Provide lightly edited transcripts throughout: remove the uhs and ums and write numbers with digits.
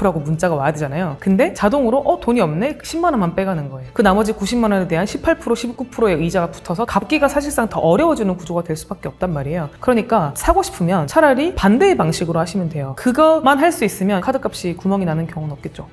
갚으라고 문자가 와야 되잖아요. 근데 자동으로 돈이 없네? 10만 원만 빼가는 거예요. 그 나머지 90만 원에 대한 18%, 19%의 이자가 붙어서 갚기가 사실상 더 어려워지는 구조가 될 수밖에 없단 말이에요. 그러니까 사고 싶으면 차라리 반대의 방식으로 하시면 돼요. 그것만 할 수 있으면 카드값이 구멍이 나는 경우는 없겠죠.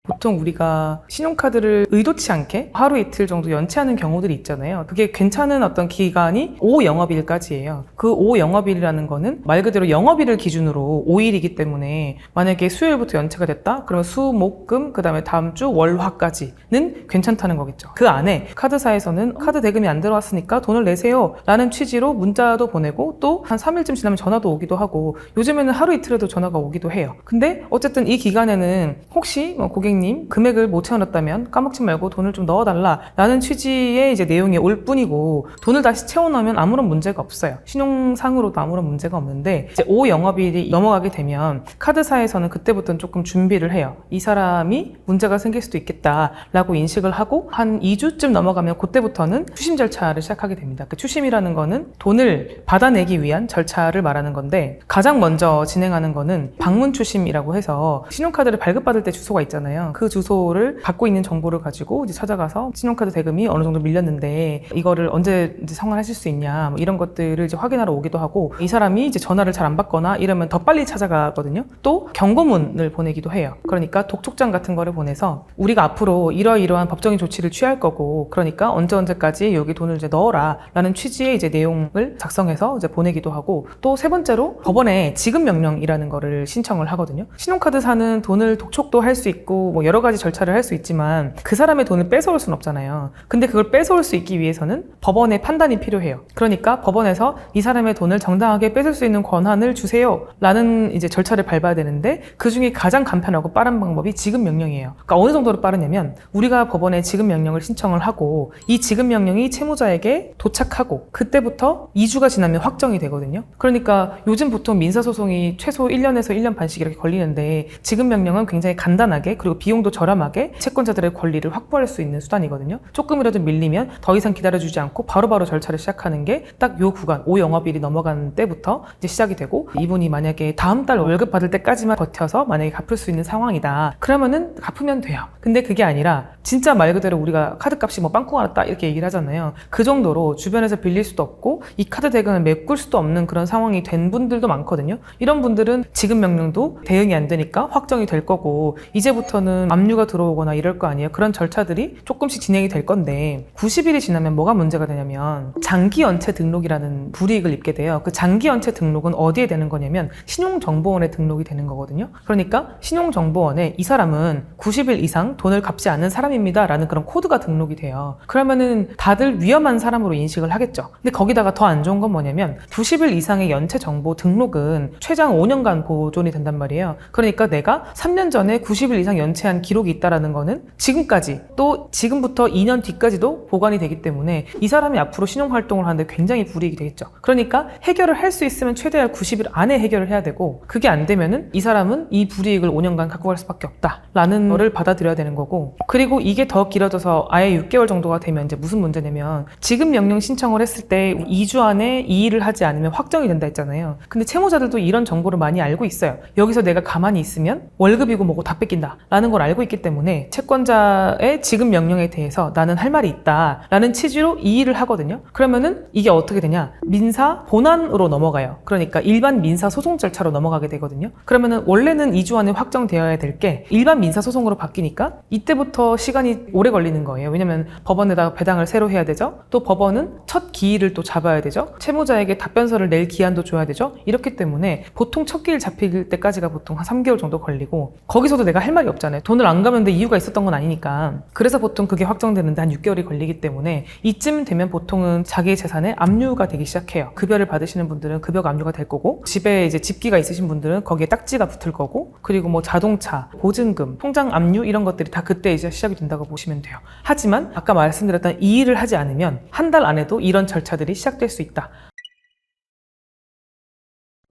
보통 우리가 신용카드를 의도치 않게 하루 이틀 정도 연체하는 경우들이 있잖아요. 그게 괜찮은 어떤 기간이 5영업일까지예요. 그 5영업일이라는 거는 말 그대로 영업일을 기준으로 5일이기 때문에 만약에 수요일부터 연체가 됐다? 그러면 수, 목, 금, 그 다음에 다음 주 월, 화까지는 괜찮다는 거겠죠. 그 안에 카드사에서는 카드 대금이 안 들어왔으니까 돈을 내세요 라는 취지로 문자도 보내고 또 한 3일쯤 지나면 전화도 오기도 하고 요즘에는 하루 이틀에도 전화가 오기도 해요. 근데 어쨌든 이 기간에는 혹시 고객님 금액을 못 채워놨다면 까먹지 말고 돈을 좀 넣어달라 라는 취지의 이제 내용이 올 뿐이고 돈을 다시 채워넣으면 아무런 문제가 없어요. 신용상으로도 아무런 문제가 없는데 이제 5영업일이 넘어가게 되면 카드사에서는 그때부터는 조금 준비를 해요. 이 사람이 문제가 생길 수도 있겠다 라고 인식을 하고 한 2주쯤 넘어가면 그때부터는 추심 절차를 시작하게 됩니다. 그 추심이라는 거는 돈을 받아내기 위한 절차를 말하는 건데 가장 먼저 진행하는 거는 방문 추심이라고 해서 신용카드를 발급받을 때 주소가 있잖아요. 그 주소를 갖고 있는 정보를 가지고 이제 찾아가서 신용카드 대금이 어느 정도 밀렸는데 이거를 언제 이제 상환하실 수 있냐 뭐 이런 것들을 이제 확인하러 오기도 하고 이 사람이 이제 전화를 잘 안 받거나 이러면 더 빨리 찾아가거든요. 또 경고문을 보내기도 해요. 그러니까 독촉장 같은 거를 보내서 우리가 앞으로 이러이러한 법적인 조치를 취할 거고 그러니까 언제까지 여기 돈을 이제 넣어라 라는 취지의 이제 내용을 작성해서 이제 보내기도 하고 또 세 번째로 법원에 지급 명령이라는 거를 신청을 하거든요. 신용카드사는 돈을 독촉도 할 수 있고 뭐 여러 가지 절차를 할 수 있지만 그 사람의 돈을 뺏어올 수는 없잖아요. 근데 그걸 뺏어올 수 있기 위해서는 법원의 판단이 필요해요. 그러니까 법원에서 이 사람의 돈을 정당하게 뺏을 수 있는 권한을 주세요 라는 이제 절차를 밟아야 되는데 그 중에 가장 간편하고 빠른 방법이 지급 명령이에요. 그러니까 어느 정도로 빠르냐면 우리가 법원에 지급 명령을 신청을 하고 이 지급 명령이 채무자에게 도착하고 그때부터 2주가 지나면 확정이 되거든요. 그러니까 요즘 보통 민사소송이 최소 1년에서 1년 반씩 이렇게 걸리는데 지급 명령은 굉장히 간단하게 그리고 비용도 저렴하게 채권자들의 권리를 확보할 수 있는 수단이거든요. 조금이라도 밀리면 더 이상 기다려주지 않고 바로바로 절차를 시작하는 게 딱 요 구간 5영업일이 넘어가는 때부터 이제 시작이 되고 이분이 만약에 다음 달 월급 받을 때까지만 버텨서 만약에 갚을 수 있는 상황이다 그러면은 갚으면 돼요. 근데 그게 아니라 진짜 말 그대로 우리가 카드값이 뭐 빵꾸가 났다 이렇게 얘기를 하잖아요. 그 정도로 주변에서 빌릴 수도 없고 이 카드 대금을 메꿀 수도 없는 그런 상황이 된 분들도 많거든요. 이런 분들은 지급 명령도 대응이 안 되니까 확정이 될 거고 이제부터는 압류가 들어오거나 이럴 거 아니에요. 그런 절차들이 조금씩 진행이 될 건데 90일이 지나면 뭐가 문제가 되냐면 장기 연체 등록이라는 불이익을 입게 돼요. 그 장기 연체 등록은 어디에 되는 거냐면 신용정보원에 등록이 되는 거거든요. 그러니까 신용정보원에 이 사람은 90일 이상 돈을 갚지 않는 사람입니다 라는 그런 코드가 등록이 돼요. 그러면은 다들 위험한 사람으로 인식을 하겠죠. 근데 거기다가 더 안 좋은 건 뭐냐면 90일 이상의 연체 정보 등록은 최장 5년간 보존이 된단 말이에요. 그러니까 내가 3년 전에 90일 이상 연체한 기록이 있다라는 거는 지금까지 또 지금부터 2년 뒤까지도 보관이 되기 때문에 이 사람이 앞으로 신용활동을 하는데 굉장히 불이익이 되겠죠. 그러니까 해결을 할 수 있으면 최대한 90일 안에 해결을 해야 되고 그게 안 되면은 이 사람은 이 불이익을 5년간 갖고 갈 수밖에 없다라는 거를 받아들여야 되는 거고 그리고 이게 더 길어져서 아예 6개월 정도가 되면 이제 무슨 문제냐면 지급 명령 신청을 했을 때 2주 안에 이 일을 하지 않으면 확정이 된다 했잖아요. 근데 채무자들도 이런 정보를 많이 알고 있어요. 여기서 내가 가만히 있으면 월급이고 뭐고 다 뺏긴다 라는 걸 알고 있기 때문에 채권자의 지급 명령에 대해서 나는 할 말이 있다 라는 취지로 이의를 하거든요. 그러면은 이게 어떻게 되냐 민사 본안으로 넘어가요. 그러니까 일반 민사 소송 절차로 넘어가게 되거든요. 그러면은 원래는 2주 안에 확정되어야 될 게 일반 민사 소송으로 바뀌니까 이때부터 시간이 오래 걸리는 거예요. 왜냐면 법원에다가 배당을 새로 해야 되죠. 또 법원은 첫 기일을 또 잡아야 되죠. 채무자에게 답변서를 낼 기한도 줘야 되죠. 이렇기 때문에 보통 첫 기일 잡힐 때까지가 보통 한 3개월 정도 걸리고 거기서도 내가 할 말이 없잖아요. 돈을 안 가면 데 이유가 있었던 건 아니니까. 그래서 보통 그게 확정되는데 한 6개월이 걸리기 때문에 이쯤 되면 보통은 자기의 재산에 압류가 되기 시작해요. 급여를 받으시는 분들은 급여가 압류가 될 거고 집에 이제 집기가 있으신 분들은 거기에 딱지가 붙을 거고 그리고 뭐 자동차, 보증금, 통장 압류 이런 것들이 다 그때 이제 시작이 된다고 보시면 돼요. 하지만 아까 말씀드렸던 이 일을 하지 않으면 한 달 안에도 이런 절차들이 시작될 수 있다.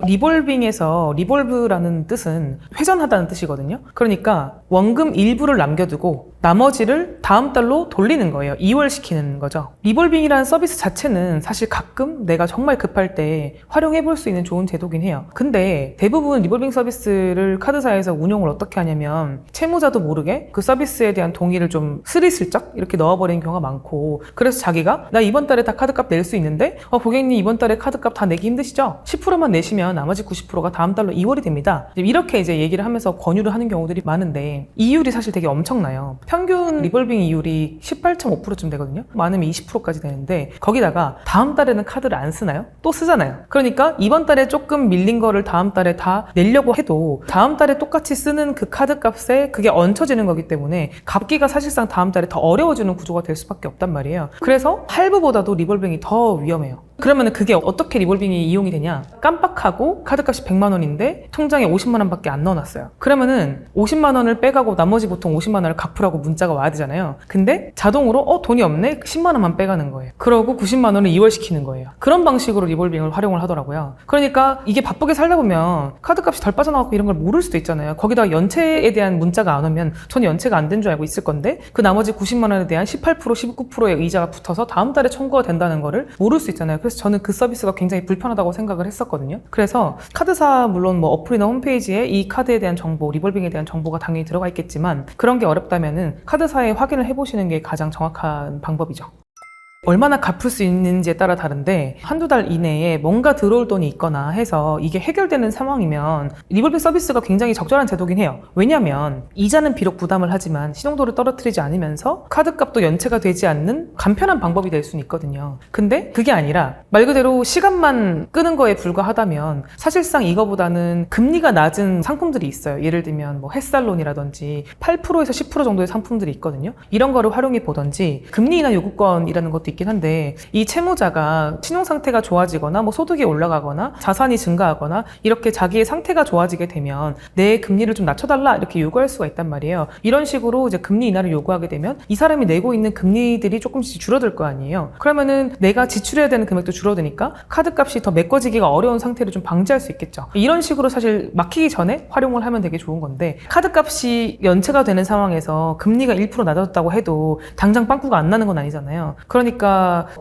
리볼빙에서 리볼브라는 뜻은 회전하다는 뜻이거든요. 그러니까 원금 일부를 남겨두고 나머지를 다음 달로 돌리는 거예요. 이월시키는 거죠. 리볼빙이라는 서비스 자체는 사실 가끔 내가 정말 급할 때 활용해 볼 수 있는 좋은 제도긴 해요. 근데 대부분 리볼빙 서비스를 카드사에서 운용을 어떻게 하냐면 채무자도 모르게 그 서비스에 대한 동의를 좀 스리슬쩍 이렇게 넣어버리는 경우가 많고, 그래서 자기가 나 이번 달에 다 카드값 낼 수 있는데 고객님 이번 달에 카드값 다 내기 힘드시죠? 10%만 내시면 나머지 90%가 다음 달로 2월이 됩니다. 이렇게 이제 얘기를 하면서 권유를 하는 경우들이 많은데 이율이 사실 되게 엄청나요. 평균 리볼빙 이율이 18.5%쯤 되거든요. 많으면 20%까지 되는데 거기다가 다음 달에는 카드를 안 쓰나요? 또 쓰잖아요. 그러니까 이번 달에 조금 밀린 거를 다음 달에 다 내려고 해도 다음 달에 똑같이 쓰는 그 카드 값에 그게 얹혀지는 거기 때문에 갚기가 사실상 다음 달에 더 어려워지는 구조가 될 수밖에 없단 말이에요. 그래서 할부보다도 리볼빙이 더 위험해요. 그러면 그게 어떻게 리볼빙이 이용이 되냐? 깜빡하고 카드값이 100만 원인데 통장에 50만 원밖에 안 넣어놨어요. 그러면은 50만 원을 빼가고 나머지 보통 50만 원을 갚으라고 문자가 와야 되잖아요. 근데 자동으로 돈이 없네? 10만 원만 빼가는 거예요. 그러고 90만 원을 이월시키는 거예요. 그런 방식으로 리볼빙을 활용을 하더라고요. 그러니까 이게 바쁘게 살다 보면 카드값이 덜 빠져나가고 이런 걸 모를 수도 있잖아요. 거기다가 연체에 대한 문자가 안 오면 전 연체가 안 된 줄 알고 있을 건데 그 나머지 90만 원에 대한 18%, 19%의 의자가 붙어서 다음 달에 청구가 된다는 거를 모를 수 있잖아요. 그래서 저는 그 서비스가 굉장히 불편하다고 생각을 했었거든요. 그래서 카드사 물론 뭐 어플이나 홈페이지에 이 카드에 대한 정보, 리볼빙에 대한 정보가 당연히 들어가 있겠지만 그런 게 어렵다면은 카드사에 확인을 해보시는 게 가장 정확한 방법이죠. 얼마나 갚을 수 있는지에 따라 다른데 한두 달 이내에 뭔가 들어올 돈이 있거나 해서 이게 해결되는 상황이면 리볼빙 서비스가 굉장히 적절한 제도긴 해요. 왜냐하면 이자는 비록 부담을 하지만 신용도를 떨어뜨리지 않으면서 카드값도 연체가 되지 않는 간편한 방법이 될 수는 있거든요. 근데 그게 아니라 말 그대로 시간만 끄는 거에 불과하다면 사실상 이거보다는 금리가 낮은 상품들이 있어요. 예를 들면 뭐 햇살론이라든지 8%에서 10% 정도의 상품들이 있거든요. 이런 거를 활용해 보든지 금리 인하 요구권이라는 것도 있긴 한데 이 채무자가 신용 상태가 좋아지거나 뭐 소득이 올라가거나 자산이 증가하거나 이렇게 자기의 상태가 좋아지게 되면 내 금리를 좀 낮춰달라 이렇게 요구할 수가 있단 말이에요. 이런 식으로 이제 금리 인하를 요구하게 되면 이 사람이 내고 있는 금리들이 조금씩 줄어들 거 아니에요. 그러면은 내가 지출해야 되는 금액도 줄어드니까 카드값이 더 메꿔지기가 어려운 상태를 좀 방지할 수 있겠죠. 이런 식으로 사실 막히기 전에 활용을 하면 되게 좋은 건데 카드값이 연체가 되는 상황에서 금리가 1% 낮아졌다고 해도 당장 빵꾸가 안 나는 건 아니잖아요. 그러니까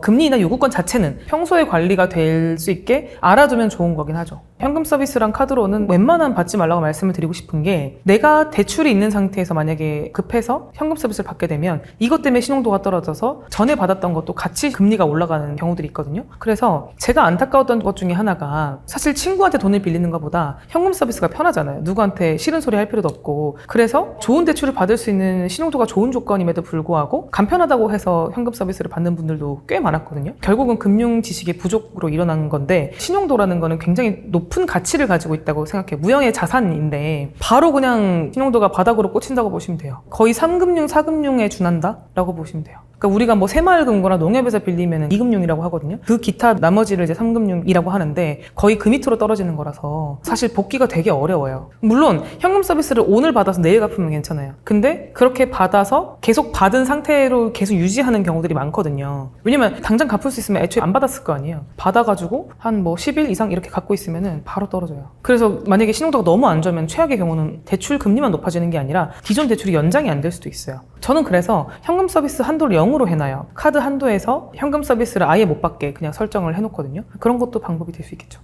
금리 인하 요구권 자체는 평소에 관리가 될 수 있게 알아두면 좋은 거긴 하죠. 현금 서비스랑 카드로는 웬만하면 받지 말라고 말씀을 드리고 싶은 게 내가 대출이 있는 상태에서 만약에 급해서 현금 서비스를 받게 되면 이것 때문에 신용도가 떨어져서 전에 받았던 것도 같이 금리가 올라가는 경우들이 있거든요. 그래서 제가 안타까웠던 것 중에 하나가 사실 친구한테 돈을 빌리는 것보다 현금 서비스가 편하잖아요. 누구한테 싫은 소리 할 필요도 없고 그래서 좋은 대출을 받을 수 있는 신용도가 좋은 조건임에도 불구하고 간편하다고 해서 현금 서비스를 받는 분들도 꽤 많았거든요. 결국은 금융 지식의 부족으로 일어난 건데 신용도라는 거는 굉장히 높은 가치를 가지고 있다고 생각해요. 무형의 자산인데 바로 그냥 신용도가 바닥으로 꽂힌다고 보시면 돼요. 거의 3금융, 4금융에 준한다라고 보시면 돼요. 그러니까 우리가 뭐 새마을금고나 농협에서 빌리면 2금융이라고 하거든요. 그 기타 나머지를 이제 3금융이라고 하는데 거의 그 밑으로 떨어지는 거라서 사실 복귀가 되게 어려워요. 물론 현금 서비스를 오늘 받아서 내일 갚으면 괜찮아요. 근데 그렇게 받아서 계속 받은 상태로 계속 유지하는 경우들이 많거든요. 왜냐면 당장 갚을 수 있으면 애초에 안 받았을 거 아니에요. 받아가지고 한 뭐 10일 이상 이렇게 갖고 있으면 바로 떨어져요. 그래서 만약에 신용도가 너무 안 좋으면 최악의 경우는 대출 금리만 높아지는 게 아니라 기존 대출이 연장이 안 될 수도 있어요. 저는 그래서 현금 서비스 한도를 0으로 해놔요. 카드 한도에서 현금 서비스를 아예 못 받게 그냥 설정을 해놓거든요. 그런 것도 방법이 될 수 있겠죠.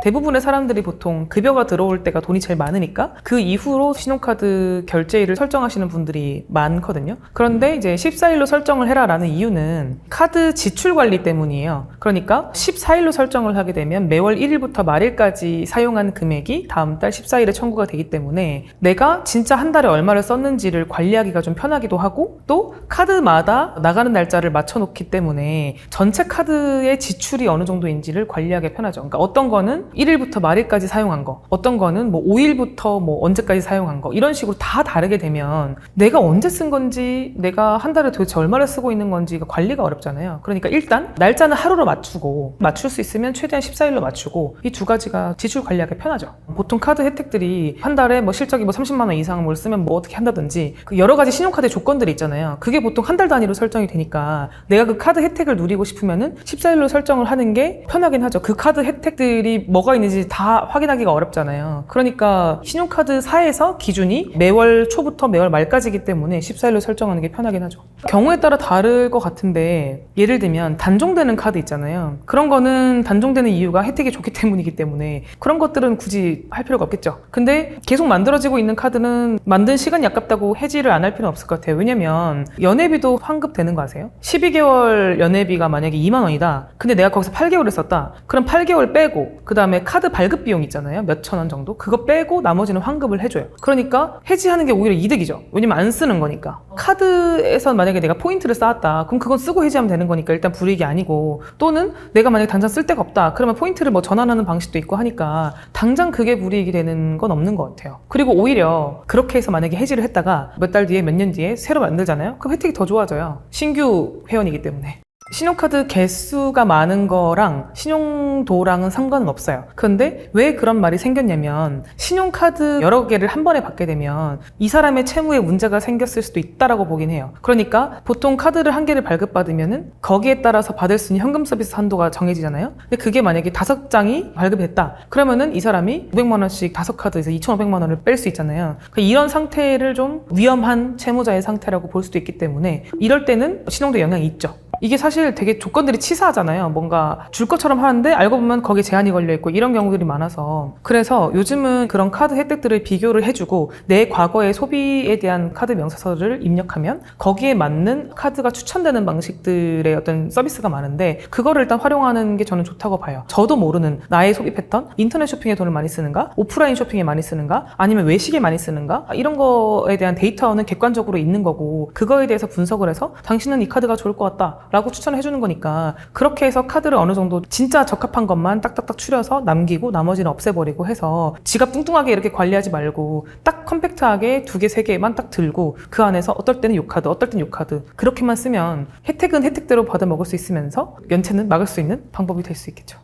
대부분의 사람들이 보통 급여가 들어올 때가 돈이 제일 많으니까 그 이후로 신용카드 결제일을 설정하시는 분들이 많거든요. 그런데 이제 14일로 설정을 해라라는 이유는 카드 지출 관리 때문이에요. 그러니까 14일로 설정을 하게 되면 매월 1일부터 말일까지 사용한 금액이 다음 달 14일에 청구가 되기 때문에 내가 진짜 한 달에 얼마를 썼는지를 관리하기가 좀 편하기도 하고 또 카드마다 나가는 날짜를 맞춰놓기 때문에 전체 카드의 지출이 어느 정도인지를 관리하기 편하죠. 그러니까 어떤 거는 1일부터 말일까지 사용한 거, 어떤 거는 뭐 5일부터 뭐 언제까지 사용한 거 이런 식으로 다 다르게 되면 내가 언제 쓴 건지 내가 한 달에 도대체 얼마를 쓰고 있는 건지가 관리가 어렵잖아요. 그러니까 일단 날짜는 하루로 맞추고 맞출 수 있으면 최대한 14일로 맞추고 이 두 가지가 지출 관리하기 편하죠. 보통 카드 혜택들이 한 달에 뭐 실적이 뭐 30만 원 이상 뭘 쓰면 뭐 어떻게 한다든지 그 여러 가지 신용카드 조건들이 있잖아요. 그게 보통 한 달 단위로 설정이 되니까 내가 그 카드 혜택을 누리고 싶으면은 14일로 설정을 하는 게 편하긴 하죠. 그 카드 혜택들이 뭐가 뭐가 있는지 다 확인하기가 어렵잖아요. 그러니까 신용카드사에서 기준이 매월 초부터 매월 말까지이기 때문에 14일로 설정하는 게 편하긴 하죠. 경우에 따라 다를 것 같은데 예를 들면 단종되는 카드 있잖아요. 그런 거는 단종되는 이유가 혜택이 좋기 때문이기 때문에 그런 것들은 굳이 할 필요가 없겠죠. 근데 계속 만들어지고 있는 카드는 만든 시간이 아깝다고 해지를 안 할 필요는 없을 것 같아요. 왜냐면 연회비도 환급되는 거 아세요? 12개월 연회비가 만약에 2만 원이다. 근데 내가 거기서 8개월을 썼다. 그럼 8개월 빼고 그 다음에 카드 발급 비용 있잖아요. 몇천 원 정도. 그거 빼고 나머지는 환급을 해줘요. 그러니까 해지하는 게 오히려 이득이죠. 왜냐면 안 쓰는 거니까. 카드에서 만약에 내가 포인트를 쌓았다. 그럼 그건 쓰고 해지하면 되는 거니까 일단 불이익이 아니고, 또는 내가 만약에 당장 쓸 데가 없다. 그러면 포인트를 뭐 전환하는 방식도 있고 하니까 당장 그게 불이익이 되는 건 없는 것 같아요. 그리고 오히려 그렇게 해서 만약에 해지를 했다가 몇 달 뒤에 몇 년 뒤에 새로 만들잖아요. 그럼 혜택이 더 좋아져요. 신규 회원이기 때문에. 신용카드 개수가 많은 거랑 신용도랑은 상관은 없어요. 그런데 왜 그런 말이 생겼냐면, 신용카드 여러 개를 한 번에 받게 되면 이 사람의 채무에 문제가 생겼을 수도 있다라고 보긴 해요. 그러니까 보통 카드를 한 개를 발급받으면은 거기에 따라서 받을 수 있는 현금 서비스 한도가 정해지잖아요. 근데 그게 만약에 5장이 발급됐다. 그러면은 이 사람이 500만 원씩 5카드에서 2,500만 원을 뺄 수 있잖아요. 그러니까 이런 상태를 좀 위험한 채무자의 상태라고 볼 수도 있기 때문에 이럴 때는 신용도에 영향이 있죠. 이게 사실 되게 조건들이 치사하잖아요. 뭔가 줄 것처럼 하는데 알고 보면 거기에 제한이 걸려있고 이런 경우들이 많아서, 그래서 요즘은 그런 카드 혜택들을 비교를 해주고 내 과거의 소비에 대한 카드 명세서를 입력하면 거기에 맞는 카드가 추천되는 방식들의 어떤 서비스가 많은데, 그거를 일단 활용하는 게 저는 좋다고 봐요. 저도 모르는 나의 소비 패턴, 인터넷 쇼핑에 돈을 많이 쓰는가, 오프라인 쇼핑에 많이 쓰는가, 아니면 외식에 많이 쓰는가, 이런 거에 대한 데이터는 객관적으로 있는 거고, 그거에 대해서 분석을 해서 당신은 이 카드가 좋을 것 같다 라고 추천을 해주는 거니까, 그렇게 해서 카드를 어느 정도 진짜 적합한 것만 딱딱딱 추려서 남기고 나머지는 없애버리고 해서 지갑 뚱뚱하게 이렇게 관리하지 말고 딱 컴팩트하게 2개, 3개만 딱 들고 그 안에서 어떨 때는 요 카드, 어떨 때는 요 카드, 그렇게만 쓰면 혜택은 혜택대로 받아먹을 수 있으면서 연체는 막을 수 있는 방법이 될 수 있겠죠.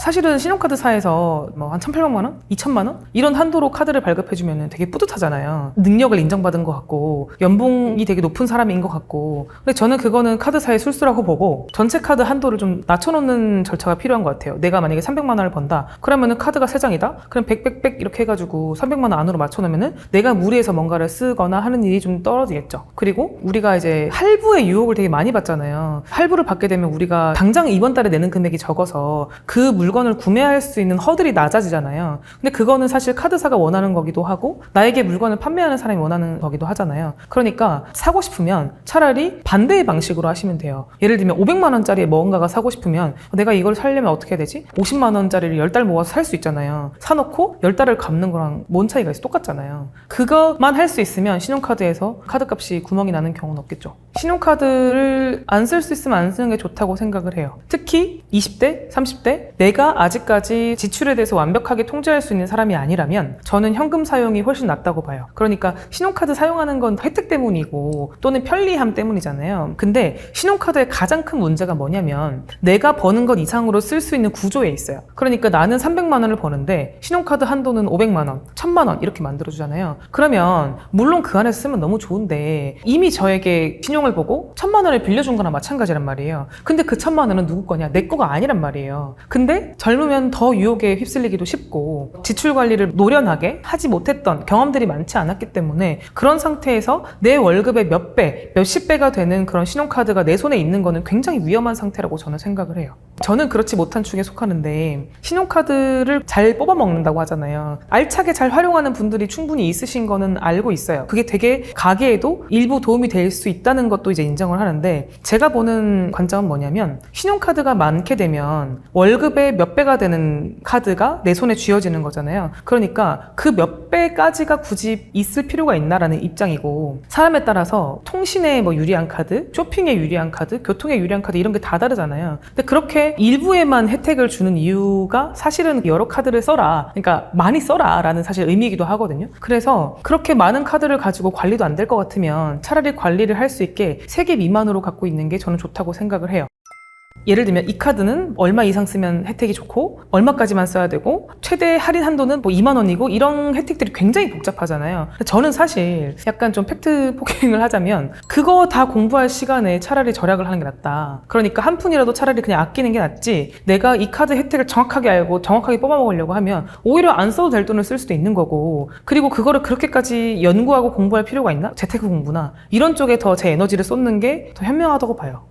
사실은 신용카드사에서 뭐 한 1,800만 원? 2,000만 원? 이런 한도로 카드를 발급해주면 되게 뿌듯하잖아요. 능력을 인정받은 것 같고 연봉이 되게 높은 사람인 것 같고. 근데 저는 그거는 카드사의 술수라고 보고 전체 카드 한도를 좀 낮춰놓는 절차가 필요한 것 같아요. 내가 만약에 300만 원을 번다. 그러면은 카드가 3장이다? 그럼 100 이렇게 해가지고 300만 원 안으로 맞춰놓으면은 내가 무리해서 뭔가를 쓰거나 하는 일이 좀 떨어지겠죠. 그리고 우리가 이제 할부의 유혹을 되게 많이 받잖아요. 할부를 받게 되면 우리가 당장 이번 달에 내는 금액이 적어서 그 물건을 구매할 수 있는 허들이 낮아지잖아요. 근데 그거는 사실 카드사가 원하는 거기도 하고 나에게 물건을 판매하는 사람이 원하는 거기도 하잖아요. 그러니까 사고 싶으면 차라리 반대의 방식으로 하시면 돼요. 예를 들면 500만 원짜리 뭔가가 사고 싶으면 내가 이걸 사려면 어떻게 해야 되지? 50만 원짜리를 10달 모아서 살 수 있잖아요. 사놓고 10달을 갚는 거랑 뭔 차이가 있어? 똑같잖아요. 그것만 할 수 있으면 신용카드에서 카드값이 구멍이 나는 경우는 없겠죠. 신용카드를 안 쓸 수 있으면 안 쓰는 게 좋다고 생각을 해요. 특히 20대, 30대 내가 아직까지 지출에 대해서 완벽하게 통제할 수 있는 사람이 아니라면 저는 현금 사용이 훨씬 낫다고 봐요. 그러니까 신용카드 사용하는 건 혜택 때문이고 또는 편리함 때문이잖아요. 근데 신용카드의 가장 큰 문제가 뭐냐면 내가 버는 것 이상으로 쓸 수 있는 구조에 있어요. 그러니까 나는 300만 원을 버는데 신용카드 한도는 500만 원, 1000만 원 이렇게 만들어주잖아요. 그러면 물론 그 안에서 쓰면 너무 좋은데 이미 저에게 신용을 보고 1000만 원을 빌려준 거나 마찬가지란 말이에요. 근데 그 1000만 원은 누구 거냐? 내 거가 아니란 말이에요. 근데 젊으면 더 유혹에 휩쓸리기도 쉽고 지출 관리를 노련하게 하지 못했던 경험들이 많지 않았기 때문에 그런 상태에서 내 월급의 몇 배, 몇십 배가 되는 그런 신용카드가 내 손에 있는 거는 굉장히 위험한 상태라고 저는 생각을 해요. 저는 그렇지 못한 축에 속하는데 신용카드를 잘 뽑아먹는다고 하잖아요. 알차게 잘 활용하는 분들이 충분히 있으신 거는 알고 있어요. 그게 되게 가계에도 일부 도움이 될 수 있다는 것도 이제 인정을 하는데, 제가 보는 관점은 뭐냐면 신용카드가 많게 되면 월급의 몇 배가 되는 카드가 내 손에 쥐어지는 거잖아요. 그러니까 그 몇 배까지가 굳이 있을 필요가 있나라는 입장이고, 사람에 따라서 통신에 뭐 유리한 카드, 쇼핑에 유리한 카드, 교통에 유리한 카드 이런 게 다 다르잖아요. 근데 그렇게 일부에만 혜택을 주는 이유가 사실은 여러 카드를 써라, 그러니까 많이 써라 라는 사실 의미이기도 하거든요. 그래서 그렇게 많은 카드를 가지고 관리도 안 될 것 같으면 차라리 관리를 할 수 있게 3개 미만으로 갖고 있는 게 저는 좋다고 생각을 해요. 예를 들면 이 카드는 얼마 이상 쓰면 혜택이 좋고 얼마까지만 써야 되고 최대 할인 한도는 뭐 2만 원이고 이런 혜택들이 굉장히 복잡하잖아요. 저는 사실 약간 좀 팩트 폭행을 하자면 그거 다 공부할 시간에 차라리 절약을 하는 게 낫다. 그러니까 한 푼이라도 차라리 그냥 아끼는 게 낫지, 내가 이 카드 혜택을 정확하게 알고 정확하게 뽑아먹으려고 하면 오히려 안 써도 될 돈을 쓸 수도 있는 거고, 그리고 그거를 그렇게까지 연구하고 공부할 필요가 있나? 재테크 공부나 이런 쪽에 더 제 에너지를 쏟는 게 더 현명하다고 봐요.